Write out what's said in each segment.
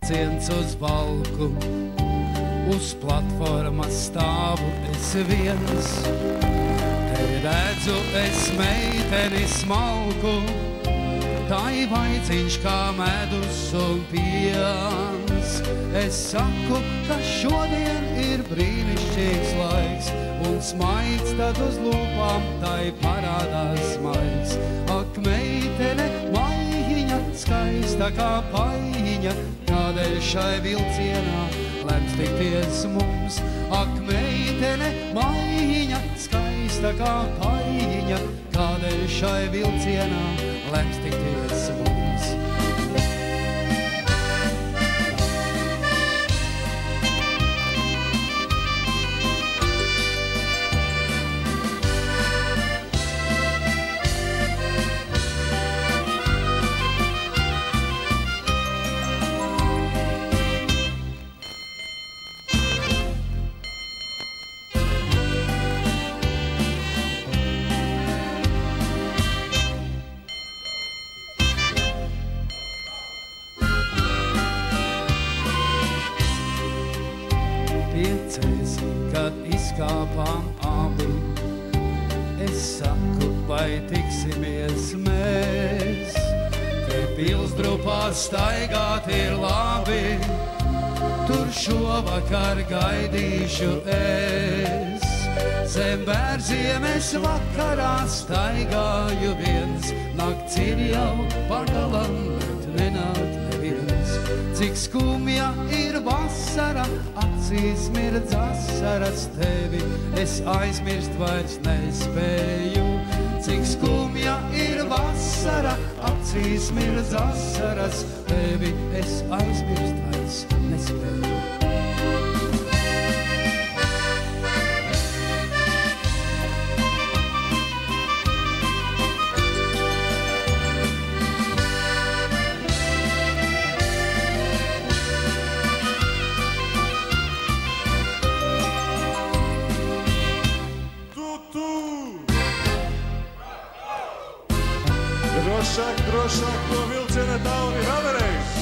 vilciens uz valku, uz platformas stāvu es viens. Te redzu es meiteni smalku, tai vaidziņš kā medus un piens. Es saku, ka šodien ir brīnišķīgs laiks, un smaids tad uz lūpām tai parādās smaids. Ak, meitene, maiņa, skaista kā paiņa, kādēļ šai vilcienā lems tikties mums. Ak, meitene, maiņa, skaista kā paiņa, kādēļ šai vilcienā lems tikties mums. Kad izkāpām abi, es saku, vai tiksimies mēs. Te pilsdrupā staigāt ir labi, tur šovakar gaidīšu es. Zem bērziem es vakarā staigāju viens, nakts ir jau pagalam, bet nenāk neviens. Cik skumja ir vasara, acīs mirdz asaras, tevi es aizmirst vairs nespēju. Cik skumja ir vasara, acīs mirdz asaras, tevi es aizmirst vairs nespēju. Drošāk no vilciena tauni vēlreiz!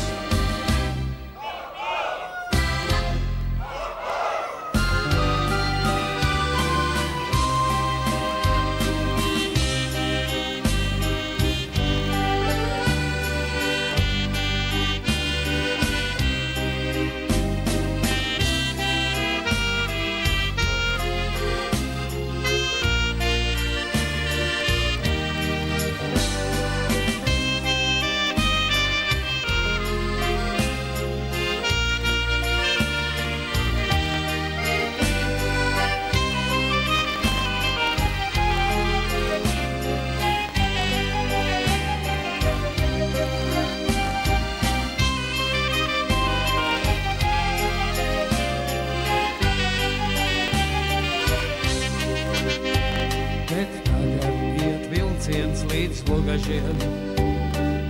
Līdz Lugažiem,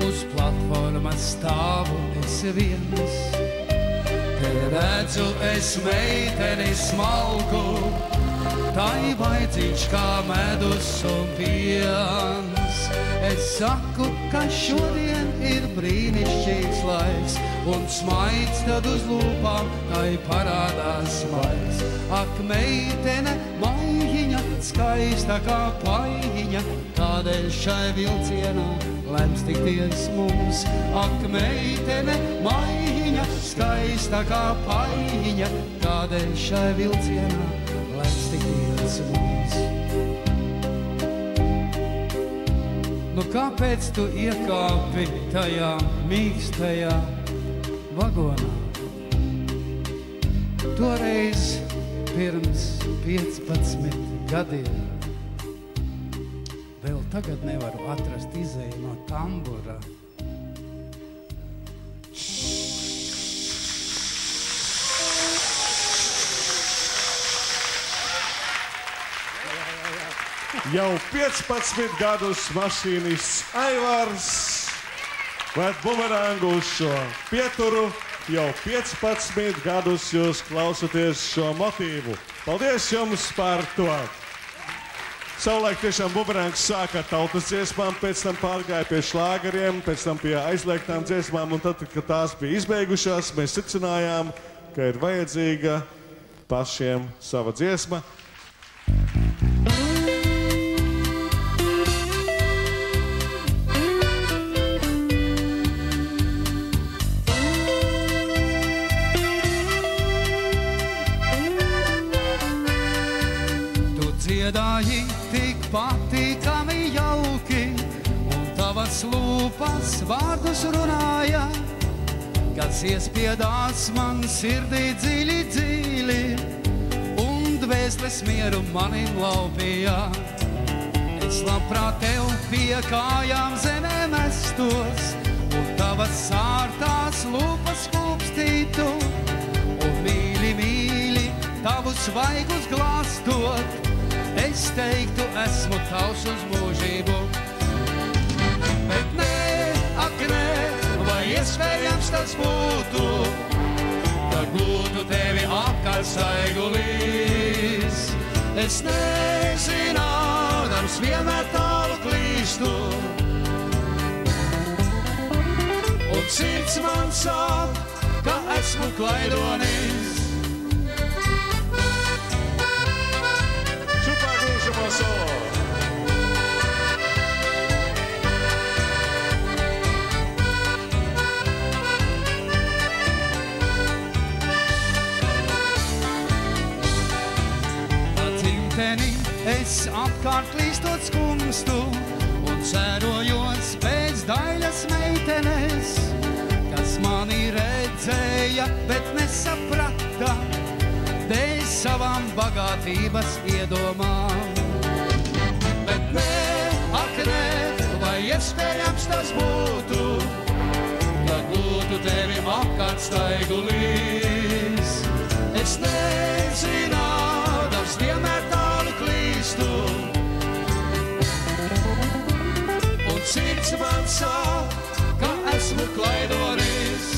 uz platformas stāvu es viens. Te redzu es meiteni smalku, tai vaidziņš kā medus un piens. Es saku, ka šodien ir brīnišķīgs laiks, un smaids tad uz lūpām tai parādās smaids. Ak, meitene, maiņa, skaista kā paiņa, kādēļ šai vilcienā lems tikties mums. Ak, meitene, maiņa, skaista kā paiņa, kādēļ šai vilcienā lems tikties mums. Nu, kāpēc tu iekāpi tajā mīkstajā vagonā? Toreiz pirms 15 gadiem. Vēl tagad nevaru atrast izēju no tambura. Jau 15 gadus mašīnists Aivars ved bumerangu uz šo pieturu. Jau 15 gadus jūs klausoties šo motīvu. Paldies jums par to! Savulaik tiešām Bumerangs sāka ar tautas dziesmām, pēc tam pārgāja pie šlāgeriem, pēc tam pie aizliegtām dziesmām, un tad, kad tās bija izbeigušās, mēs secinājām, ka ir vajadzīga pašiem sava dziesma. Dziedāji tik patīkami jauki, un tavas lūpas vārdus runāja, kas iespiedās man sirdī dziļi, dziļi, un dvēseles mieru manim laupīja. Es labprāt tev pie kājām zemē mestos, un tavas sārtās lūpas kūpstītu, un mīļi, mīļi, tavus svaigus glāstot. Es teiktu, esmu tavs uz mūžību. Bet nē, ak nē, vai iespējams tas būtu, ka gūtu tevi apkārt staigulīs. Es nezinādams vienmēr tālu klīstu, un sirds man sāp, ka esmu klaidonis. Es apkārt klīstot skumstu un cerojos pēc daļas meitenes, kas mani redzēja, bet nesaprata dēļ savām bagātības iedomām. Bet nē, ak nē, vai iespējams tas būtu, ka gūtu tevi apkārt staigulīs. Es nezinādams vienmēr tālu klīstu, un sirds man sāp, ka esmu klaidonis.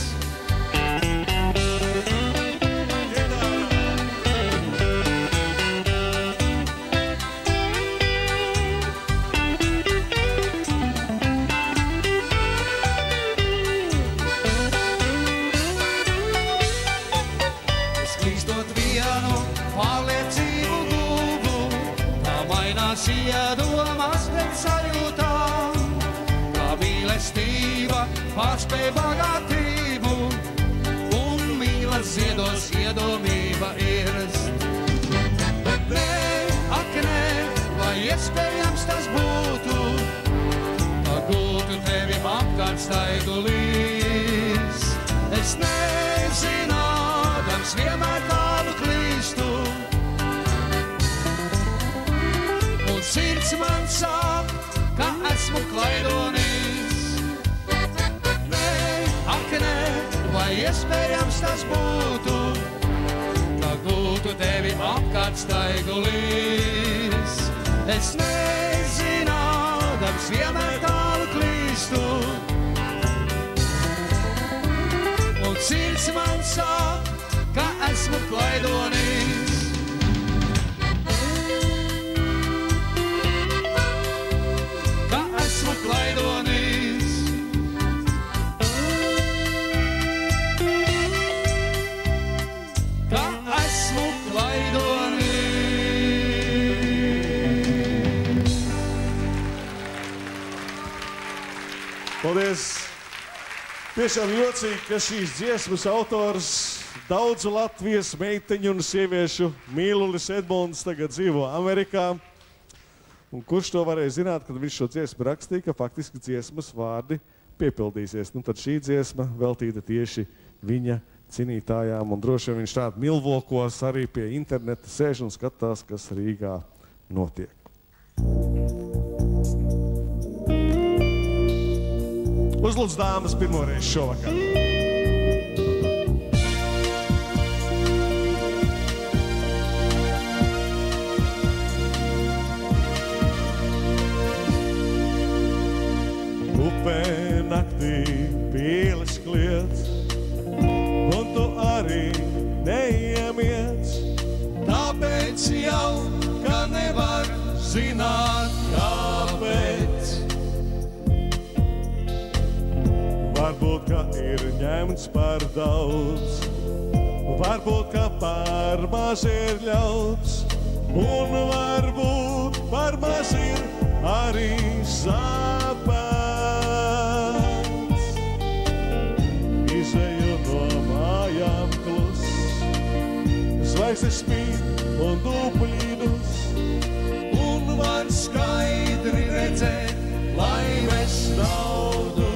Iedomas pēc sajūtām, kā mīlestība pārspēj bagātību, un mīlas ziedos iedomība irst. Bet nē, ak nē, vai iespējams tas būtu, ka gūtu tevi apkārt staigulīs. Es nezinādams vienmēr tālu klīstu, sirds man sāp, ka esmu klaidonis. Nē, ak nē, vai iespējams tas būtu, ka gūtu tevi apkārt staigulīs. Es nezinādams vienmēr tālu klīstu, un sirds man sāp, ka esmu klaidonis. Klaidonis. Ka esmu klaidonis. Paldies! Tiešām jocīgi, ka šīs dziesmas autors daudzu Latvijas meiteņu un sieviešu mīlulis Edmunds tagad dzīvo Amerikā. Un kurš to varēja zināt, kad viņš šo dziesmu rakstīja, ka faktiski dziesmas vārdi piepildīsies. Nu, tad šī dziesma veltīta tieši viņa cinītājām, un droši vien viņš tādu milvokos arī pie interneta sēž un skatās, kas Rīgā notiek. Uzlūdz dāmas pirmoreiz šovakar. Upē naktī pīles kliedz, un tu arī neiemiec. Tāpēc jau, ka nevar zināt, kāpēc. Varbūt, ka ir ņemts par daudz, varbūt, ka par maz ir ļauts, un varbūt par maz ir arī sāpēts. Izeju no mājām klus, zvaigznes spīd un dubļīdus, Un var skaidri redzēt laimes naudu.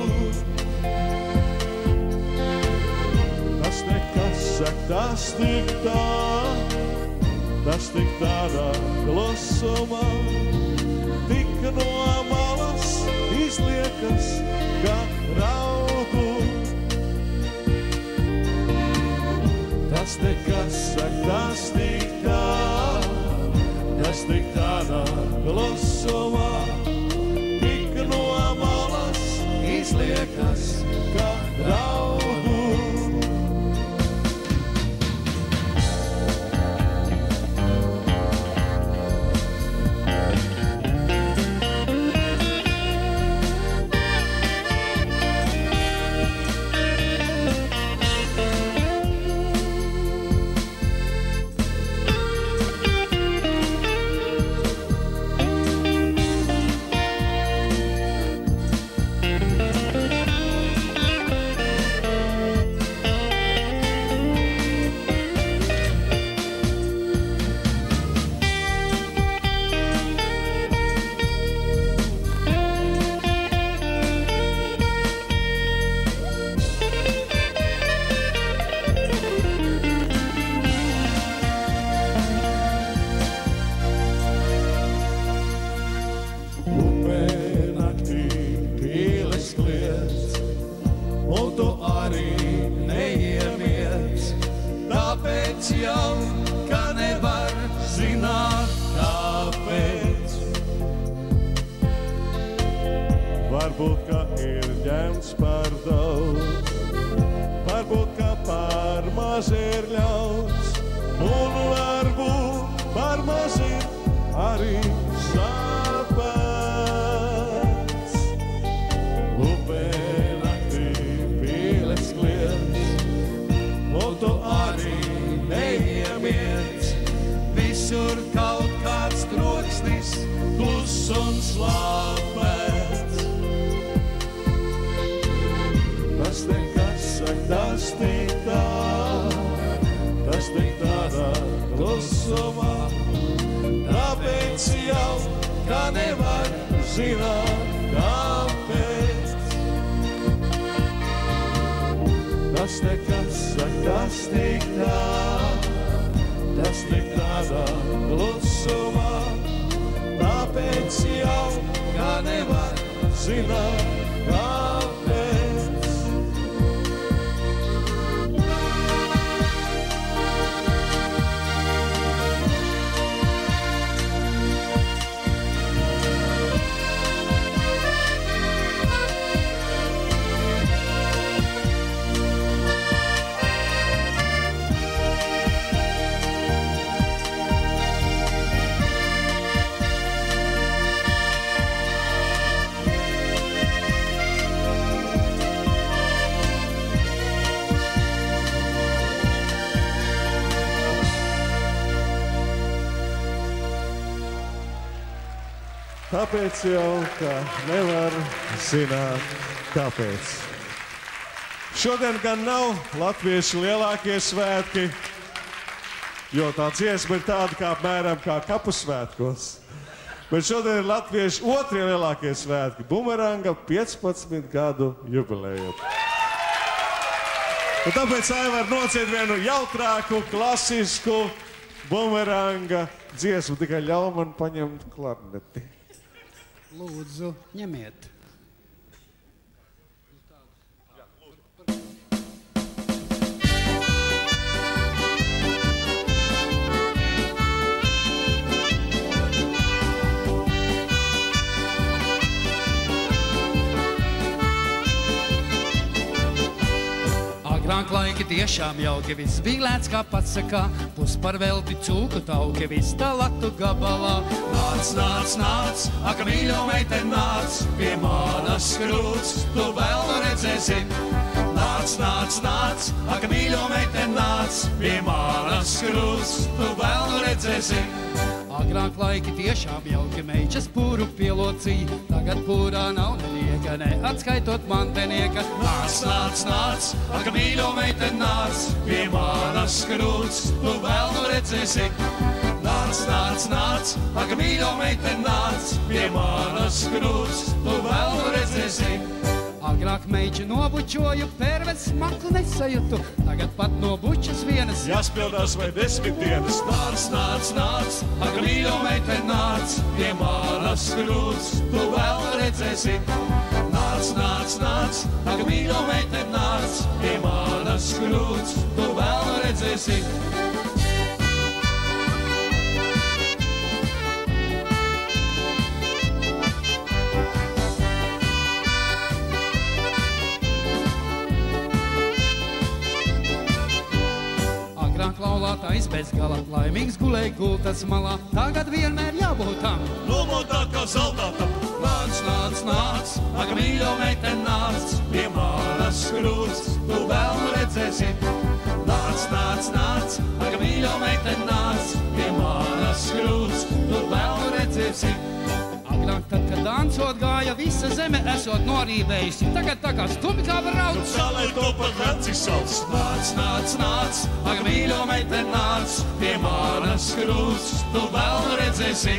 tas nekas saka, tas tik tā, tas tik tādā klusumā, tik no malas izliekas, kā raudu. Tas nekas saka, tas tik tā, tas tik tādā klusumā, tik no malas izliekas, kā raudu. Varbūt, ka ir ņemts par daudz, varbūt, ka par maz ir ļauts, un varbūt par maz ir arī sāpēts. Upē naktī pīles kliedz, un tu arī neiemiec. Visur kaut kāds troksnis, klus un slāpēts. Tas nekas saka, tas tik tā, tas tik tādā klusumā, tāpēc jau kā nevar zināt, kāpēc. Tas nekas saka, tas tik tā, tas tik tādā klusumā, tāpēc jau kā nevar zināt, kāpēc. Tāpēc jau, ka nevar zināt, kāpēc. Šodien gan nav latviešu lielākie svētki, jo tā dziesma ir tāda kā apmēram kā kapusvētkos. Bet šodien ir latviešu otrie lielākie svētki - Bumeranga 15 gadu jubileju. Un tāpēc Aivar nociet vienu jautrāku, klasisku Bumeranga dziesmu, tikai ļauj man paņemt klarneti. Lūdzu, ņemiet. Agrāk laiki tiešām jauki, viss bija lēts kā pats sakā, pus par velti cūku tauki, viss tā latu gabalā. Nāc, nāc, nāc, ak, mīļo meiten, nāc, pie manas krūts, tu vēl nu redzēsi. Nāc, nāc, nāc, ak, mīļo meiten, nāc, pie manas krūts, tu vēl nu redzēsi. Agrāk laiki tiešām jauki, meičas pūru pielocīja, tagad pūrā nav nenieka, neatskaitot mantenieka. Nāc, nāc, nāc, ak, mīļo meiten, nāc, pie manas krūts, tu vēl nu redzēsi. Nāc, nāc, nāc, ak, mīļo meiten, nāc, pie manas krūts, tu vēl nu redzēsi. Agrāk meiči nobučoju, pērves smaklu nesajūtu, tagad pat no bučas vienas jāspildās vai 10 dienas. Nāc, nāc, nāc, ak, mīļo meiten, nāc, pie manas krūts, tu vēl redzēsi. Nāc, nāc, nāc, ak, mīļo meiten, nāc, pie manas krūts, tu vēl redzēsi. Laulātais bez gala, laimīgs gulēja gultas malā, tagad vienmēr jābūtam Nomotā kā zeltātam. Nāc, nāc, nāc, ak, mīļo meiten, nāc, pie manas krūts, tu vēl nu redzēsi. Nāc, nāc, nāc, ak, mīļo meiten, nāc, pie manas krūts, tu vēl nu redzēsi. Agrāk tad, kad dancot gāja, visa zeme esot norībējusi, tagad tā kā stumi kā brauc. Kā lai to pat vecis sauc. Nāc, nāc, nāc, ak, mīļo meiten, nāc, pie manas krūts, tu vēl nu redzēsi.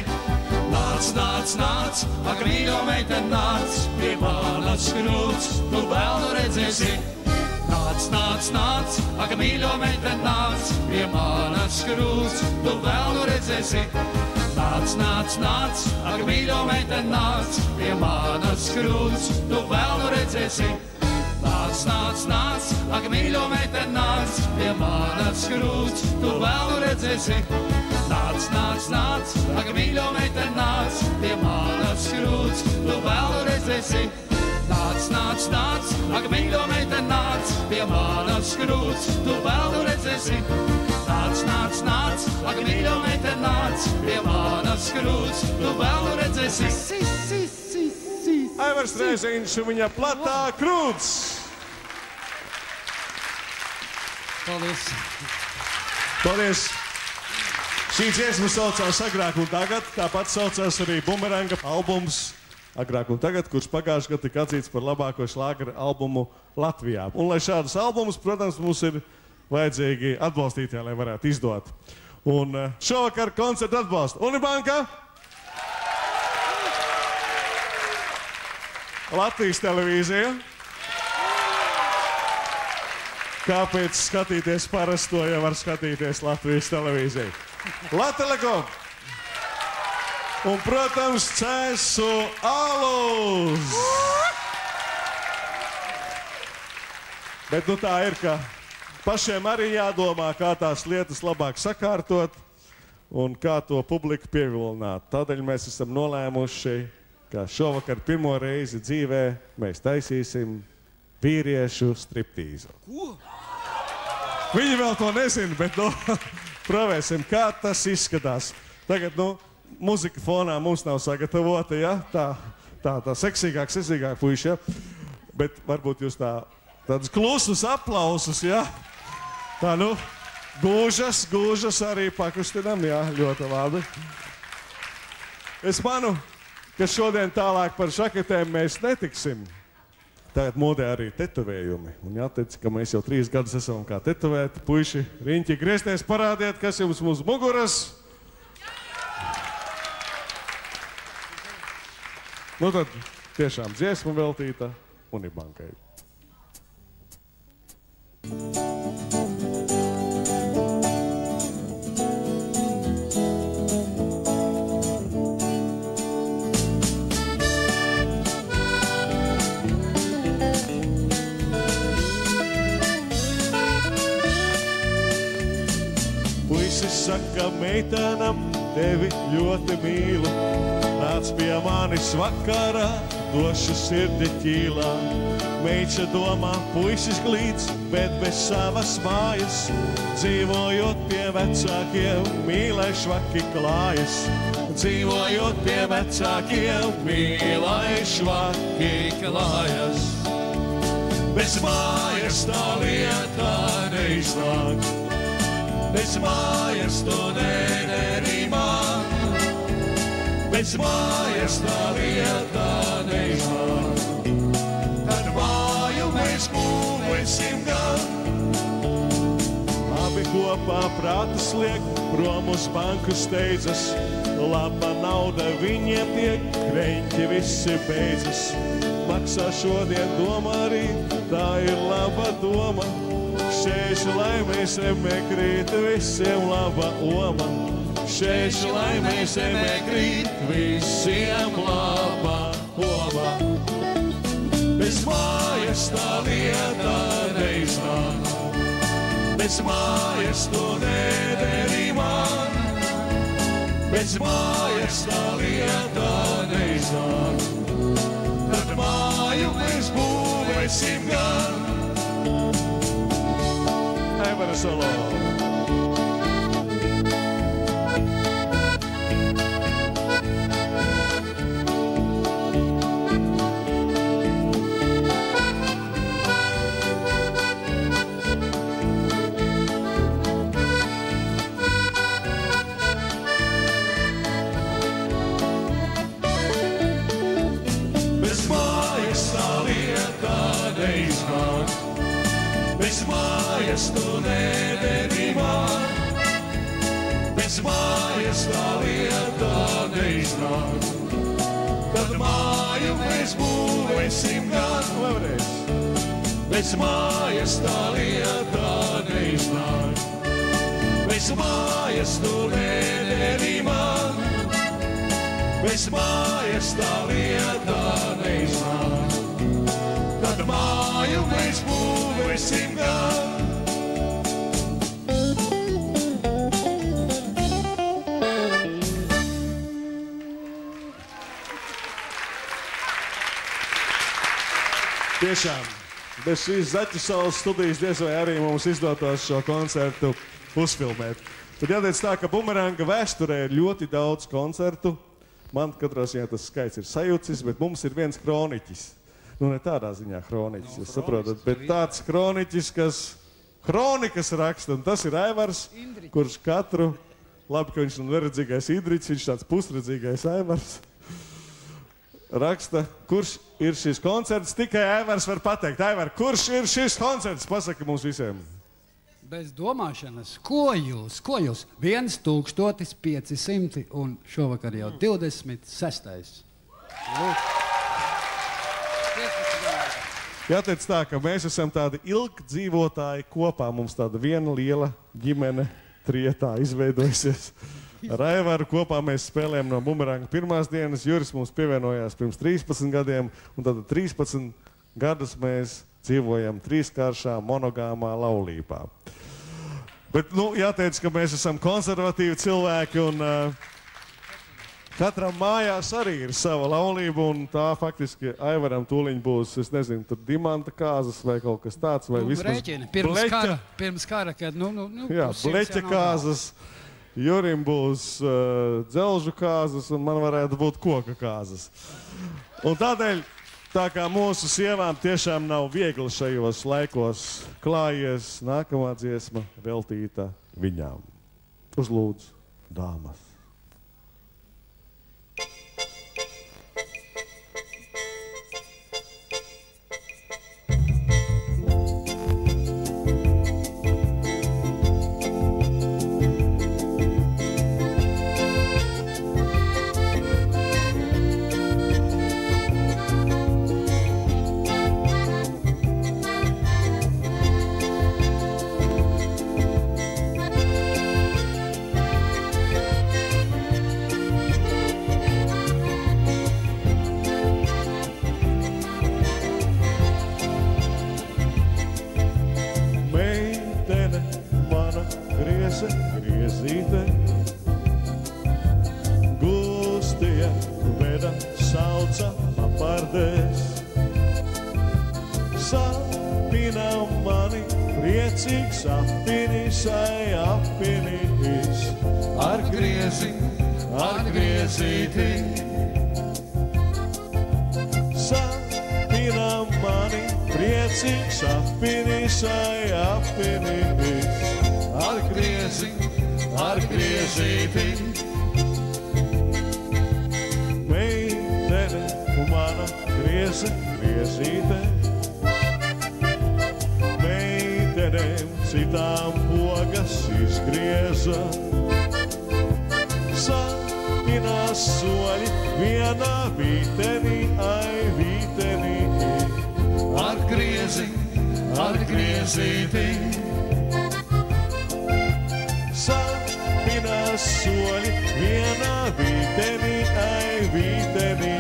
Nāc, nāc, nāc, ak, mīļo meiten, nāc, pie manas krūts, tu vēl nu redzēsi. Nāc, nāc, nāc, ak, mīļo meiten, nāc, pie manas krūts, tu vēl nu redzēsi. Nāc, nāc, nāc, ak, mīļo meiten, nāc, pie manas krūts, tu vēl nu redzēsi. Nāc, nāc, nāc, ak, mīļo meiten, nāc, pie manas krūts, tu vēl nu redzēsi. Nāc, nāc, nāc, ak, mīļo meiten, nāc, pie manas krūts, tu vēl nu redzēsi. Nāc, nāc, nāc, ak, mīļo meiten, nāc, pie manas krūts, tu vēl nu redzēsi. Nāc, nāc, nāc, ak, mīļo meiten, nāc, pie manas krūts, tu vēl nu redzēsi. Aivars Rēziņš un viņa platā krūts. Paldies. Paldies. Šī dziesma saucās Agrāk un tagad, tāpat saucās arī Bumeranga albums Agrāk un tagad, kurš pagājušajā gadā tika atzīts par labāko šlāgera albumu Latvijā. Un lai šādus albumus, protams, mums ir vajadzīgi atbalstītāji, lai varētu izdot. Un šovakar koncertu atbalsta Unibanka, Latvijas televīzija. Kāpēc skatīties parasto, ja var skatīties Latvijas televīziju? Latelekom! Un, protams, Cēsu alus! Bet nu tā ir, ka pašiem arī jādomā, kā tās lietas labāk sakārtot un kā to publiku pievilināt. Tādēļ mēs esam nolēmuši, ka šovakar pirmo reizi dzīvē mēs taisīsim vīriešu striptīzu. Ko? Viņi vēl to nezina, bet nu, provēsim, kā tas izskatās. Tagad, nu, muzika fonā mums nav sagatavota, ja? Tā seksīgāk puiši, ja? Bet varbūt jūs tādus klusus aplausus, ja? Tā, nu, gūžas arī pakustinam, jā, ļoti labi. Es manu, ka šodien tālāk par šaketēm mēs netiksim. Tagad modē arī tetovējumi. Un jāteic, ka mēs jau 3 gadus esam kā tetovēti. Puiši, riņķi, griezties, parādiet, kas jums uz muguras. Nu tad tiešām dziesma veltīta Unibankai. Saka meitenam, tevi ļoti mīlu. Nāc pie manis vakarā, došu sirdi ķīlā. Meiča domā, puisis glīts, bet bez savas mājas, dzīvojot pie vecākiem, mīlai švaki klājas. Dzīvojot pie vecākiem, mīlai švaki klājas. Bez mājas tā lieta neiznāk, bez mājas to nederīmā. Bez mājas tā lieta neiznāk, tad māju mēs būvēsim gan. Abi kopā prātas liek, prom uz banku steidzas, laba nauda viņiem tiek, kreņķi visi beidzas. Maksā šodien doma arī, tā ir laba doma, šķēši laimē zemē krīt, visiem laba oma. Šķēši laimē zemē krīt, visiem laba oma. Bez mājas tā lieta neiznāk, bez mājas to nederī man. Bez mājas tā lieta neiznāk, tad māju mēs būvēsim gan. Aivara solo. Bez mājas tu nederī man, bez mājas tā lieta neiznāk, tad māju mēs būvēsim gan. Vēlreiz. Bez mājas tā lieta neiznāk, bez mājas tu nederī man, bez mājas tā lieta neiznāk, tad māju mēs būvēsim gan. Tiešām, bez šīs Zaķu salas studijas diez vai arī mums izdotos šo koncertu uzfilmēt. Tad jāteic tā, ka Bumeranga vēsturē ir ļoti daudz koncertu. Man katrā ziņā tas skaits ir sajūcis, bet mums ir viens kroniķis. Nu, ne tādā ziņā kroniķis, jūs saprotat, bet tāds kroniķis, kas kronikas raksta, un tas ir Aivars, kurš katru, labi, ka viņš ir neredzīgais Idriķis, viņš tāds pusredzīgais Aivars, raksta, kurš ir šis koncerts, tikai Aivars var pateikt. Aivar, kurš ir šis koncerts? Pasaka mums visiem. Bez domāšanas, ko jūs? 1500 un šovakar jau 26. Lūk. Jāteic tā, ka mēs esam tādi ilgdzīvotāji kopā. Mums tāda viena liela ģimene trietā izveidojusies. Ar Aivaru kopā mēs spēlējam no Bumeranga pirmās dienas. Juris mums pievienojās pirms 13 gadiem. Un tad 13 gadus mēs dzīvojam trīskāršā monogāmā laulībā. Bet, nu, jāteic, ka mēs esam konservatīvi cilvēki un katram mājās arī ir sava laulība, un tā faktiski Aivaram tūliņ būs, es nezinu, tur dimanta kāzas vai kaut kas tāds, vai vismaz rēķini. Pirms kara, kad, jā, bleķa kāzas, Jurim būs dzelžu kāzas, un man varētu būt koka kāzas. Un tādēļ, tā kā mūsu sievām tiešām nav viegli šajos laikos klājies, nākamā dziesma veltīta viņām. Uzlūdzu, dāmas. Griezīte gūstie veda sauca apardēs. sapinis, ai apinis, ar griezīti. Sapina mani, priecīgs apinis, ai apinis, Ar griezīti. meitene, mana griezīte. Meitenēm citām pogas izgrieza. Sapinās soļi vienā vītenī, ai vītenī. Ar griezīti. Sapinās soļi vienā vītenī, ai vītenī.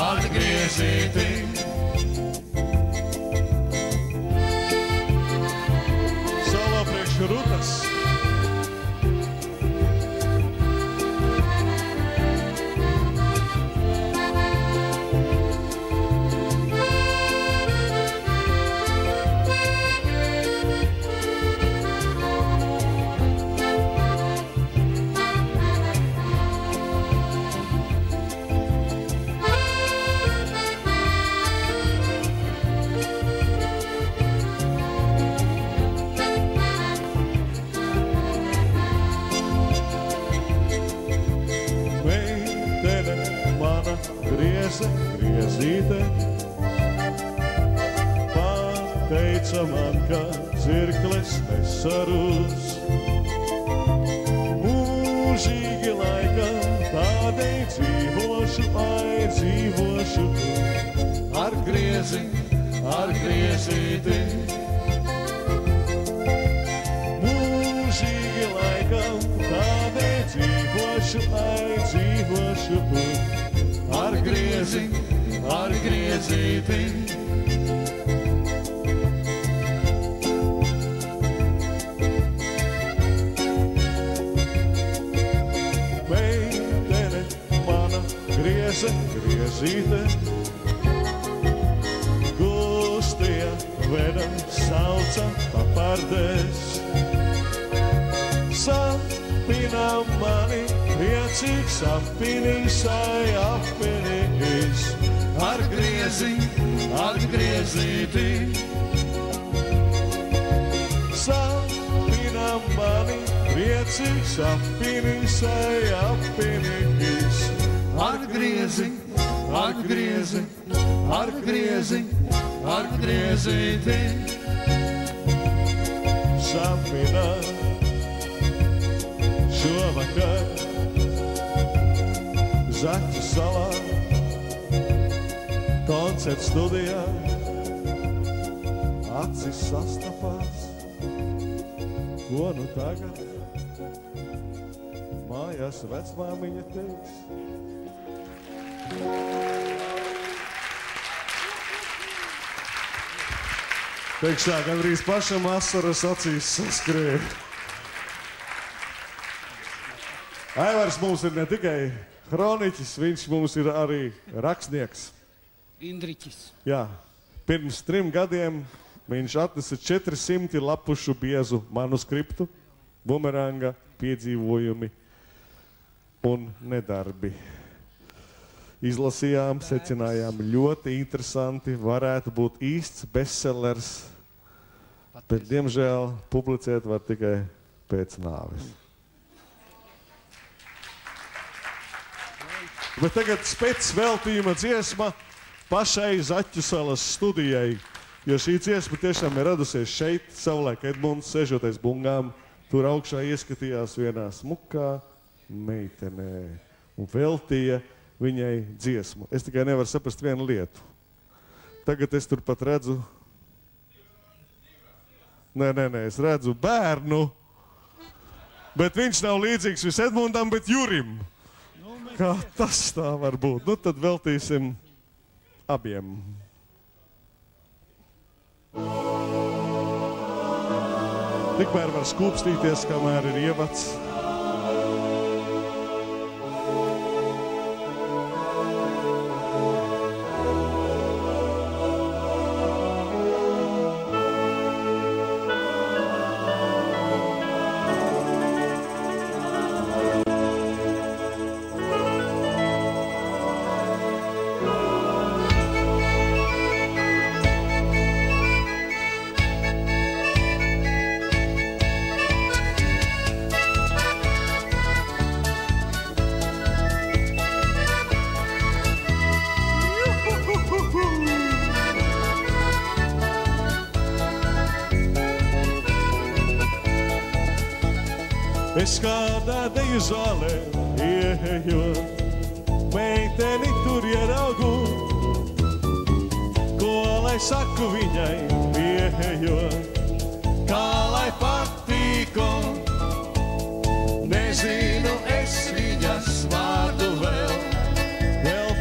Ar griezīti. Solo priekš Rutas. Griezīte pateica man, ka zirkles nesarūs. Mūžīgi laikam tādēļ dzīvošu, ai dzīvošu. Ar griezīti. Mūžīgi laikam tādēļ dzīvošu, ai dzīvošu. Ar griezīti. Meitene, mana griezīte. Gustie veda sauca papardēs. Sapina mani, priecīgs apinis, ai apinis. Ar griezīti. Sapina mani, priecīgs apinis, ai apinis. Ar griezīti. Sapina šovakar Zaķu salā, koncerts studijā, acis sastapās. Ko nu tagad mājās vecmāmiņa teiks? Teikšā, gandrīz pašam asaras acīs saskrēja. Aivars mums ir ne tikai hroniķis, viņš mums ir arī rakstnieks. Indriķis. Jā, pirms 3 gadiem viņš atnesa 400 lapušu biezu manuskriptu, bumeranga, piedzīvojumi un nedarbi. Izlasījām, secinājām ļoti interesanti, varētu būt īsts bestsellers, bet, diemžēl, publicēt var tikai pēc nāves. Bet tagad spēc veltījuma dziesma pašai Zaķu salas studijai, jo šī dziesma tiešām ir radusies šeit, savulaik Edmunds, sežoties bungām, tur augšā ieskatījās vienā smukā meitenē un veltīja viņai dziesmu. Es tikai nevaru saprast vienu lietu. Tagad es tur pat redzu... Nē, es redzu bērnu, bet viņš nav līdzīgs vis Edmundam, bet Jurim. Kā tas tā var būt? Nu, tad veltīsim abiem. Tikmēr var skūpstīties, kamēr ir ievads. Es kādā deju zālē ieejot, meiteni tur ieraugu, ko lai saku viņai ieejot, kā lai patīko. Nezinu es viņas vārdu vēl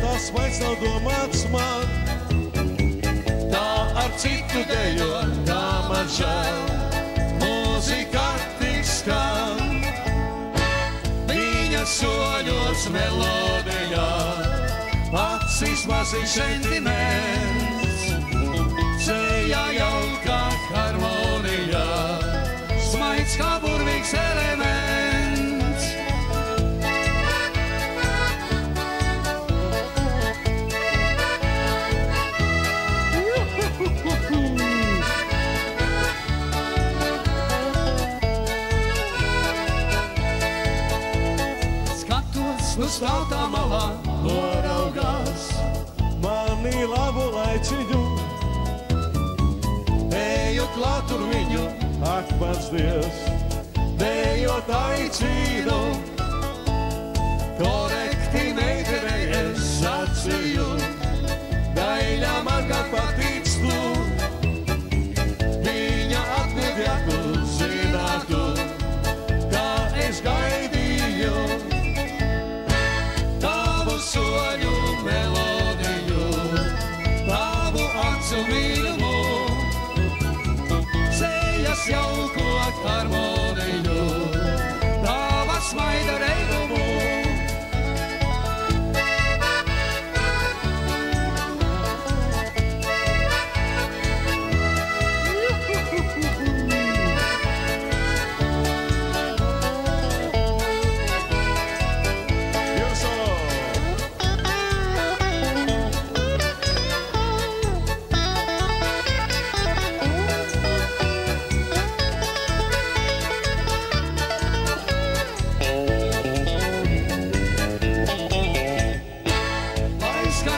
tas vairs nav domāts man. Tā ar citu dejo, tā man žēl, mūzika tik skan. Viņa soļos melodijā, acīs maziņš sentiments, sejā jauka harmonijā, smaids kā burvīgs elements. Uz tautā malā noraugās mani labu laiciņu, eju klāt tur viņu, ak, mans Dievs, dejot aicinu, korekti meitenei es sacīju, daļā man kā patīc tu, viņa atbild, ja tu zinātu, kā es gaidīju. Soļu melodiju, tavu acu mīlumu, sejas jauko harmoniju, tava smaida reidumu.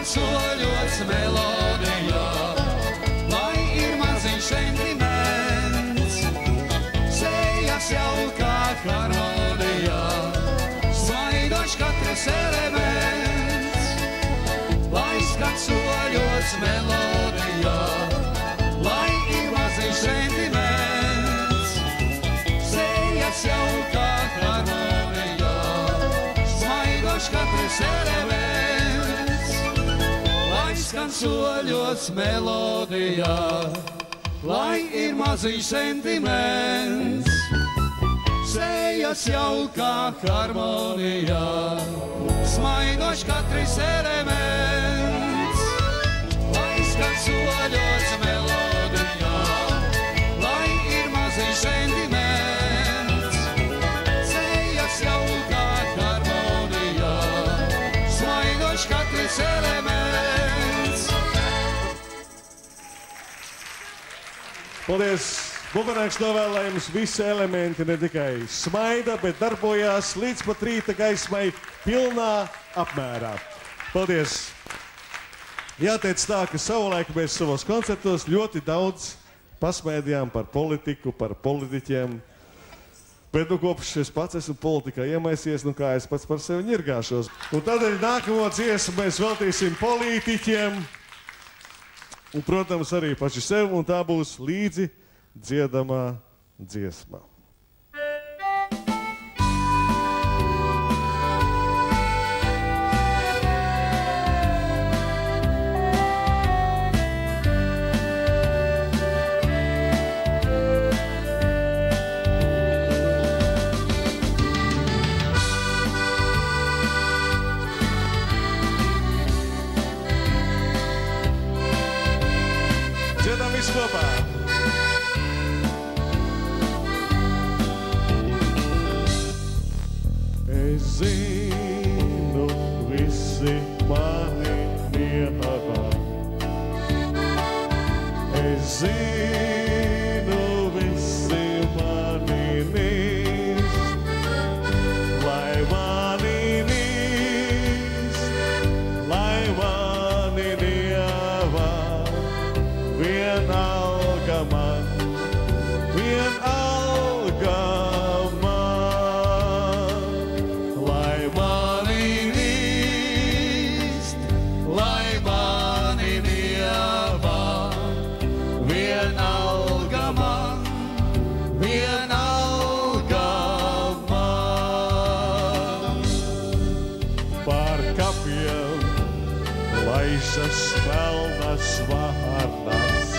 Soļos melodijā, lai ir maziņš sentiments, sejas jauka harmonijā, smaidošs katrs elements. Lai skan soļos melodijā, lai ir maziņš sentiments, sejas jauka harmonijā, smaidošs katrs elements. Skan soļos melodijā, lai ir maziņš sentiments, sejas jauka harmonijā, smaidošs katrs elements. Lai skan soļos melodijā, lai ir maziņš sentiments, sejas jauka harmonijā, smaidošs katrs elements. Paldies! Bumerāns novēlējums visi elementi ne tikai smaida, bet darbojās līdz pat rīta gaismai pilnā apmērā. Paldies! Jāteic tā, ka savulaik mēs savos koncertos ļoti daudz pasmaidījām par politiku, par politiķiem. Bet kopš es pats esmu politikā iemaisies, kā es pats par sevi ņirgāšos. Un tādēļ nākamo dziesmu mēs veltīsim politiķiem. Un, protams, arī paši sev, un tā būs līdzi dziedamā dziesma. Es zinu, visi mani niedāvā. Es zinu, visi mani nīst, lai mani nīst, lai mani nievā. Vienalga man, vienalga man. visas pelnas vārnas.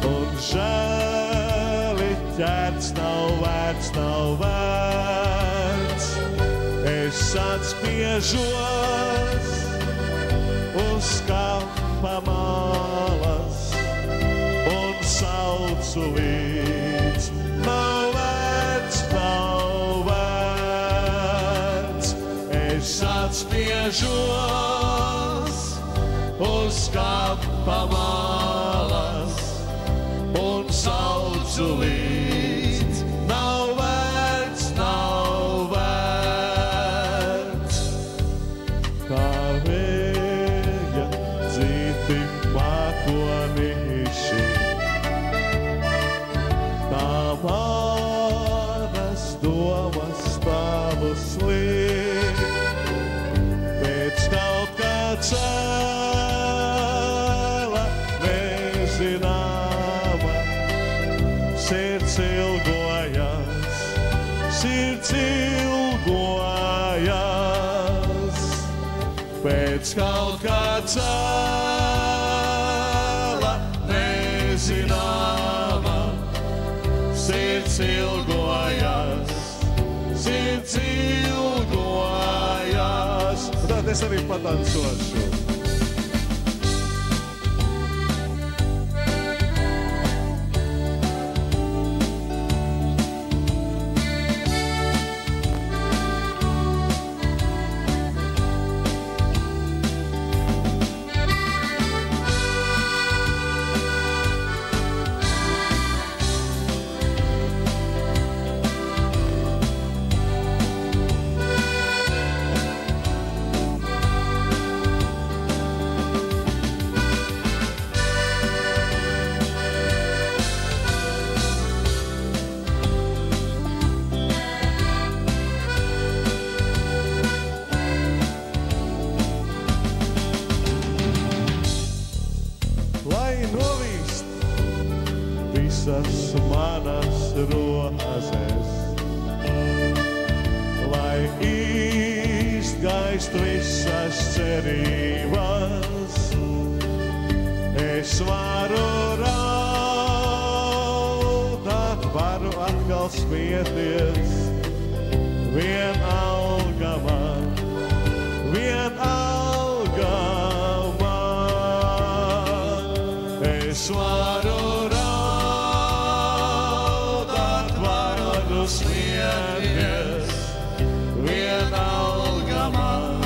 Un žēli ķērts nav vērts. Es atspiežos uz kampa malas un saucu līdz. Nav vērts. Es atspiežos uz kampa malas un saucu līdz. Nav vērts. Kā vēja dzīti mākonīši, tā manas domas tavus liek. Pēc kaut kā cēla nezināma, sirds ilgojas. Pēc kaut kā cēla nezināma, sirds ilgojas. Tad es arī patancošu. Visas manas rozes, lai izgaist visas cerības, es varu raudāt, varu atkal smieties, vienalga man. Es varu smieties, vienalga man.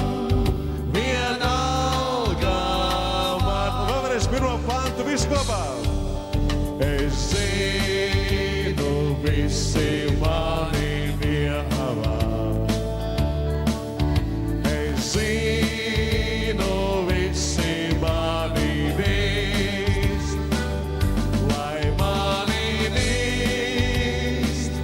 Vēlreiz pirmo pantu visu kopā. Es zinu, visi mani dievā. Es zinu, visi mani nīst, lai mani nīst.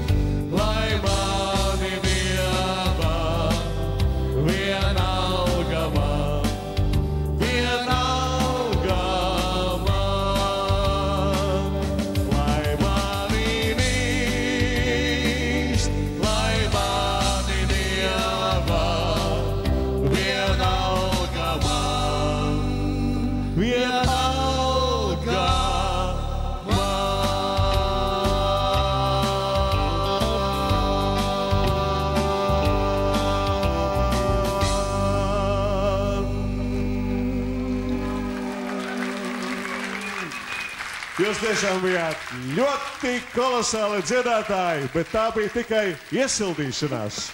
Jūs tiešām bijāt ļoti kolosāli dziedātāji, bet tā bija tikai iesildīšanās.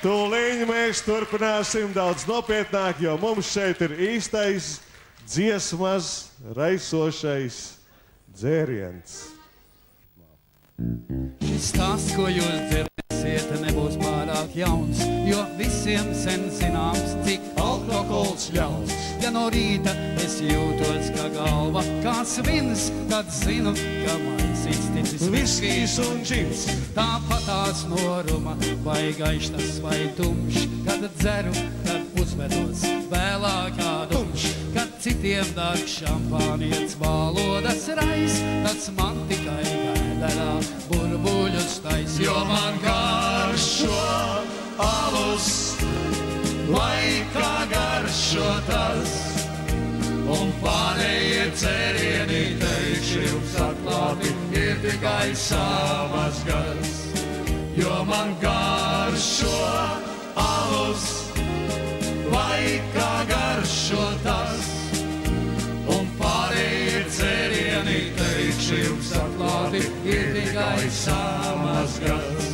Tūlīt mēs turpināsim daudz nopietnāk, jo mums šeit ir īstais dziesmas raisošais dzēriens. Šis stāsts, ko jūs dzirdēsiet, nebūs pārāk jauns, jo visiem sen zināms, cik alkohols ļauns. Ja no rīta es jūtos kā galva, kā svins, tad zinu, ka mans izticis viskijs un džins. Tāpatās noruma, vai gaištas, vai tumšs, kad dzeru, kad uzvedos vēlākā dumšs. Kad citiem dārg šampāniets valodas rais, tas man tikai vēderā burbuļus tais. Jo man garšo alus, lai kā garšo tā tikai samazgas, jo man garšo alus, vai kā garšo tas, un pārējie dzērieni, teikšu jums atklāti, ir tikai samazgas.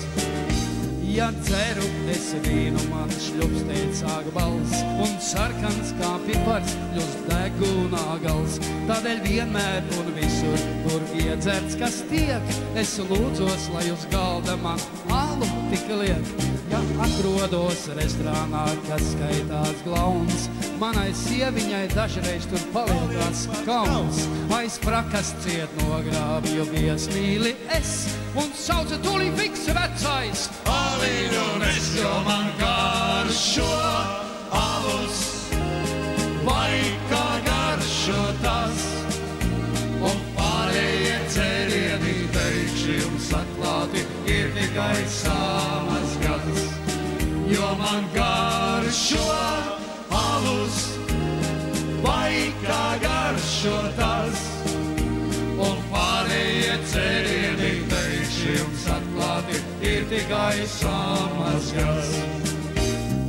Ja dzeru es vīnu, man šļupstīt sāk balss, un sarkans kā pipars ļust deguna gals. Tādēļ vienmēr un visur, kur iedzerts, kas tiek, es lūdzos, lai uz galda man alu tik liek. Ja atrodos restorānā, kas skaitās glauns, manai sieviņai dažreiz tur paliekās kauns. Aiz prakas ciet nogrābju viesmīli es, un sauca tūlī fiks vecais. Alīņu nes, jo man garšo alus, vai kā garšo tas, un pārējie dzērieni, teikšu jums atklāti, ir tikai samazgas, jo man garšo alus, vai kā garšo tas, un pārējie dzērieni, teikšu jums atklāti, ir tikai samazgas.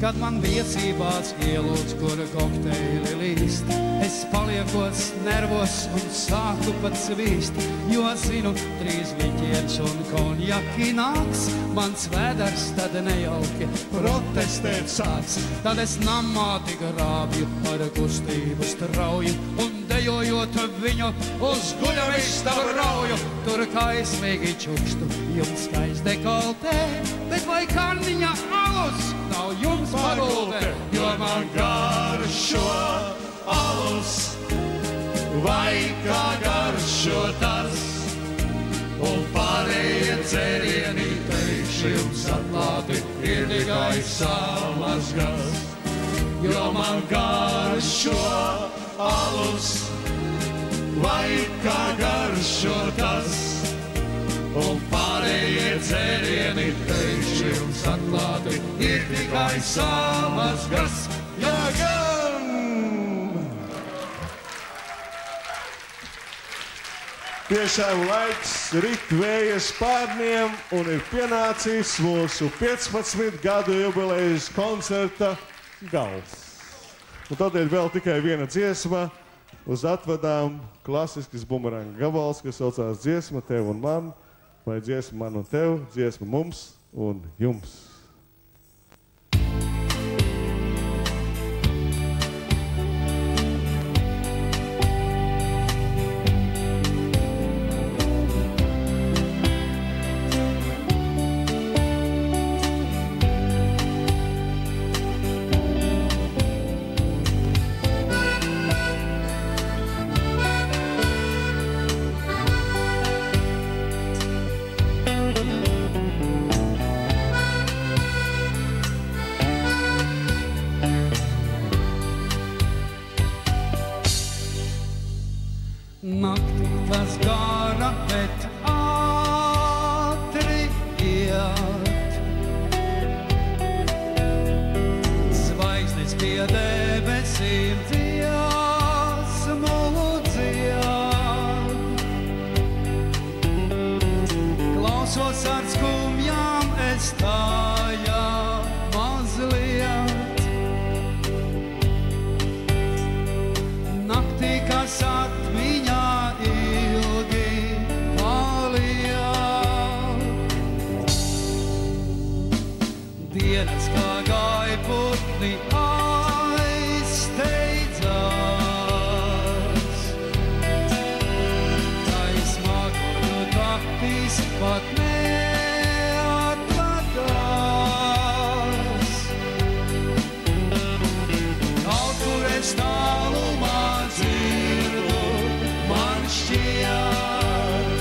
Kad man viesībās ielūdz, kura kokteili līst, es paliekos nervos un sāku pat svīst, jo zinu, 3 liķieris un konjaki nāks, mans vēders tad nejauki protestēt sāks. Tad es namā tik rābju ar kustību strauju, un dejojot viņu uz guļamistabu rauju, tur kaismīgi čukstu, jums skaists dekoltē, bet vai karniņa alus nav jums paruldē, jo man garšo alus, vai kā garšo tas, un pārējie dzērieni, teikšu jums atklāti, ir tikai samazgas, jo man garšo alus, vai kā garšo tas, un pārējie dzērieni, teikšu jums atklāti, ir tikai samazgas, Jā, gan! Tiešām laiks rit vēja spārniem un ir pienācis mūsu 15 gadu jubilejas koncerta gals. Un tādēļ vēl tikai viena dziesma. Uz atvadām klasisks bumeranga gabals, kas saucās dziesma tev un man, vai dziesma man un tev, dziesma mums un jums. Naktī tas gara, bet ātri iet. Zvaigznes pie debesīm dziesmu dzied. Klausos ar skumjām es tajā mazliet. Naktī, kas atmiņā ilgi paliek, dienas kā gaiputni aizsteidzās, tai smaguļu taktīs pat neatvadās. Kaut kur es tālumā dzirdu, man šķiet,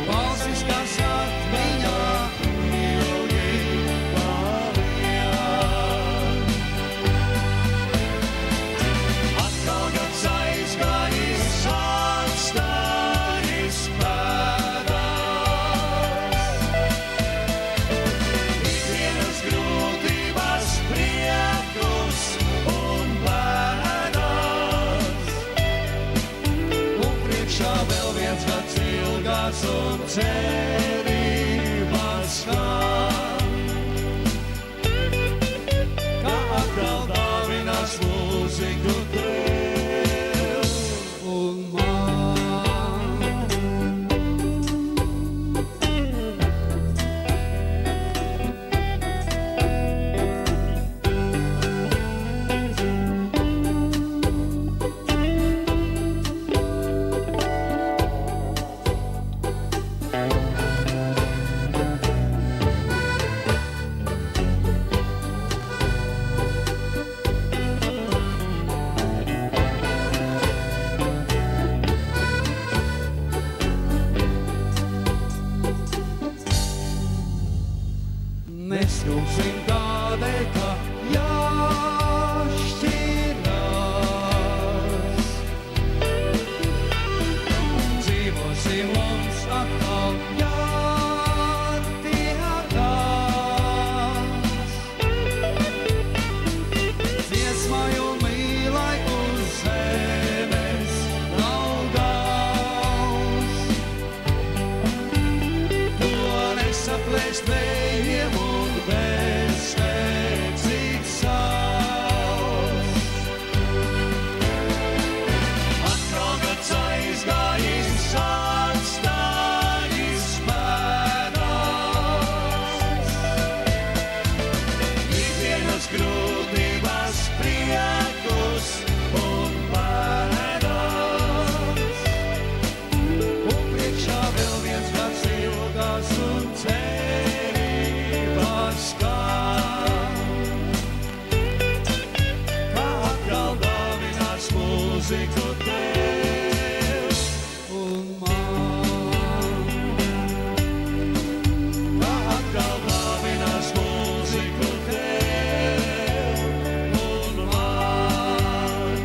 balsis, kas atmiņā ilgi paliek. Atkal gads aizgājis, atstājis priekšā vēl viens gads ilgās un cerības skan. Kā atkal dāvinās mūziku tev un man. Neskūpsim tādēļ, ka jāšķirās. Dzīvosim mums atkal jātiekās. Dziesmai un mīlai uz zemes nav gals. To nesaplēst vējiem un bezspēcīgs sauss. Atkal gads aizgājis, atstājis pēdās. Ikdienas grūtības, priekus un bēdās. Un priekšā vēl viens gads ilgās un cerības skan. Kā atkal dāvinās mūziku tev un man. Kā atkal dāvinās mūziku tev un man.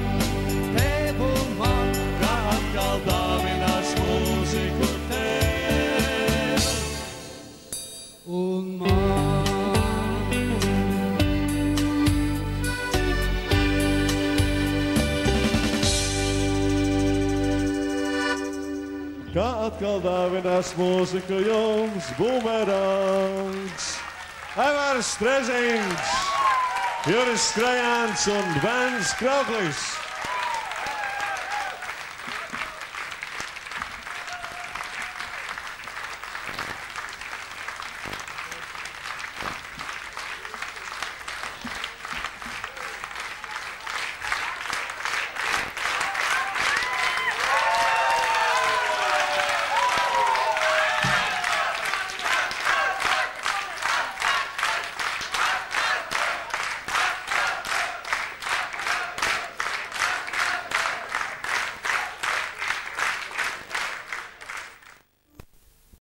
Tev un man. Kā atkal dāvinās mūziku tev un man. Kā atkal dāvinās mūziku jums Bumerangs, Evers Strezings, Juris Skrajāns un Bens Krauklis.